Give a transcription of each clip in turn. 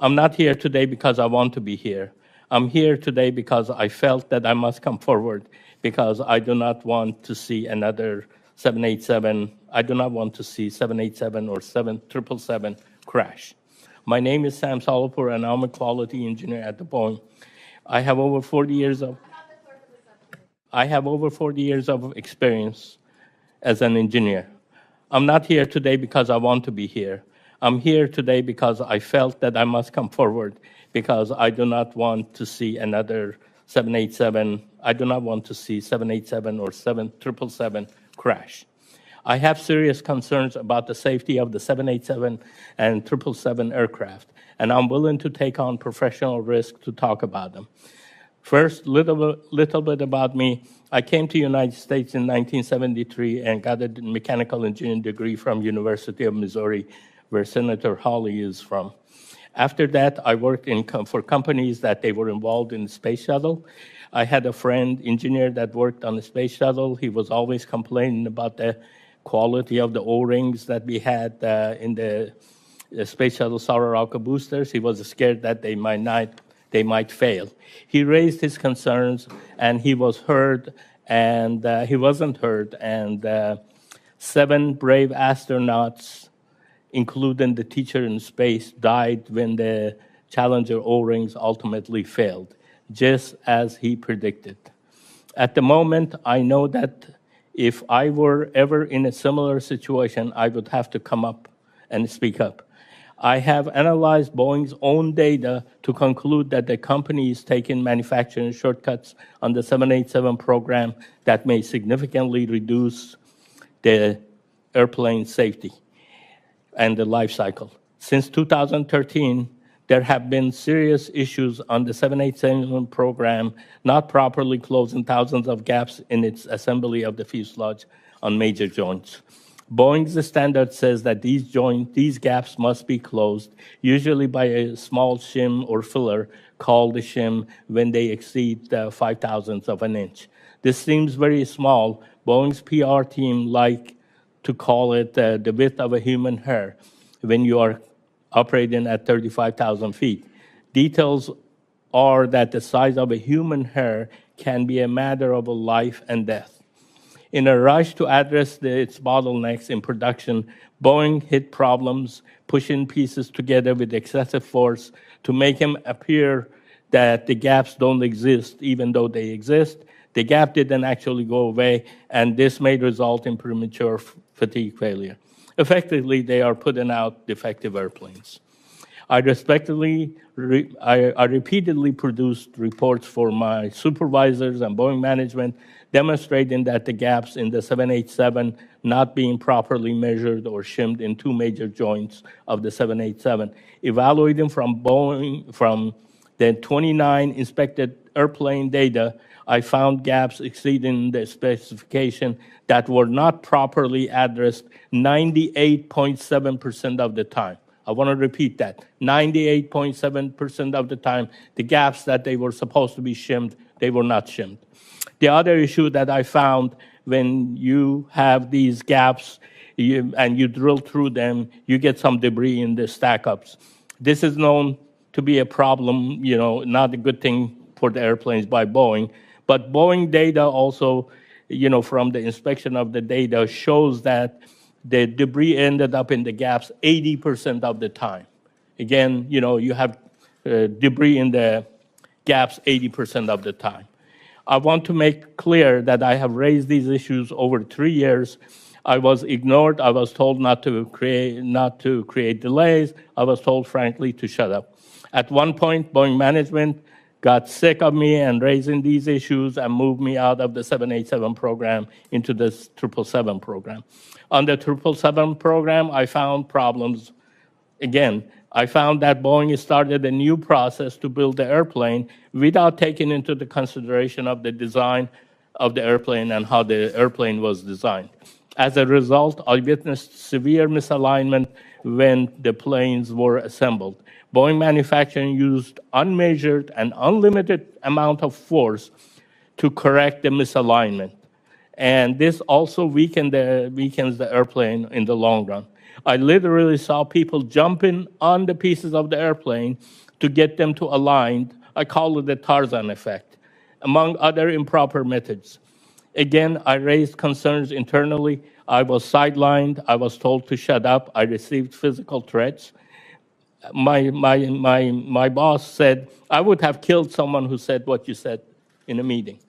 I'm not here today because I want to be here. I'm here today because I felt that I must come forward because I do not want to see another 787. I do not want to see 787 or 777 crash. My name is Sam Salehpour, and I'm a quality engineer at the Boeing. I have over 40 years of experience as an engineer. I'm not here today because I want to be here. I'm here today because I felt that I must come forward because I do not want to see another 787. I do not want to see 787 or 777 crash. I have serious concerns about the safety of the 787 and 777 aircraft, and I'm willing to take on professional risk to talk about them. First, little bit about me. I came to the United States in 1973 and got a mechanical engineering degree from University of Missouri, where Senator Hawley is from. After that, I worked for companies that they were involved in the space shuttle. I had a friend, engineer, that worked on the space shuttle. He was always complaining about the quality of the O-rings that we had in the space shuttle solid rocket boosters. He was scared that they might fail. He raised his concerns, and he was heard, and he wasn't heard. And 7 brave astronauts, including the teacher in space, died when the Challenger O-rings ultimately failed, just as he predicted. At the moment, I know that if I were ever in a similar situation, I would have to come up and speak up. I have analyzed Boeing's own data to conclude that the company is taking manufacturing shortcuts on the 787 program that may significantly reduce the airplane safety and the life cycle. Since 2013, there have been serious issues on the 787 program, not properly closing thousands of gaps in its assembly of the fuselage on major joints. Boeing's standard says that these gaps must be closed, usually by a small shim or filler called a shim when they exceed 5 thousandths of an inch. This seems very small. Boeing's PR team like to call it the width of a human hair when you are operating at 35,000 feet. Details are that the size of a human hair can be a matter of life and death. In a rush to address its bottlenecks in production, Boeing hit problems, pushing pieces together with excessive force to make them appear that the gaps don't exist, even though they exist. The gap didn't actually go away, and this may result in premature fatigue failure. Effectively, they are putting out defective airplanes. I repeatedly produced reports for my supervisors and Boeing management demonstrating that the gaps in the 787 not being properly measured or shimmed in 2 major joints of the 787. Evaluating from the 29 inspected airplane data, I found gaps exceeding the specification that were not properly addressed 98.7% of the time. I want to repeat that. 98.7% of the time, the gaps that they were supposed to be shimmed, they were not shimmed. The other issue that I found, when you have these gaps and you drill through them, you get some debris in the stack-ups. This is known to be a problem, not a good thing for the airplanes by Boeing. But Boeing data also, from the inspection of the data, shows that the debris ended up in the gaps 80% of the time. Again, you have debris in the gaps 80% of the time. I want to make clear that I have raised these issues over 3 years. I was ignored. I was told not to create delays. I was told, frankly, to shut up. At one point, Boeing management got sick of me and raising these issues and moved me out of the 787 program into the 777 program. On the 777 program, I found problems. Again, I found that Boeing started a new process to build the airplane without taking into the consideration of the design of the airplane and how the airplane was designed. As a result, I witnessed severe misalignment when the planes were assembled. Boeing manufacturing used unmeasured and unlimited amount of force to correct the misalignment. And this also weakens the airplane in the long run. I literally saw people jumping on the pieces of the airplane to get them to align. I call it the Tarzan effect, among other improper methods. Again, I raised concerns internally. I was sidelined. I was told to shut up. I received physical threats. My boss said, I would have killed someone who said what you said in a meeting.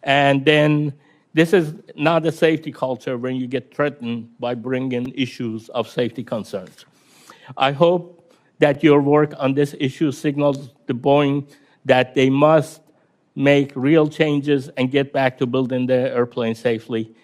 And then this is not a safety culture when you get threatened by bringing issues of safety concerns. I hope that your work on this issue signals to Boeing that they must make real changes and get back to building the airplane safely.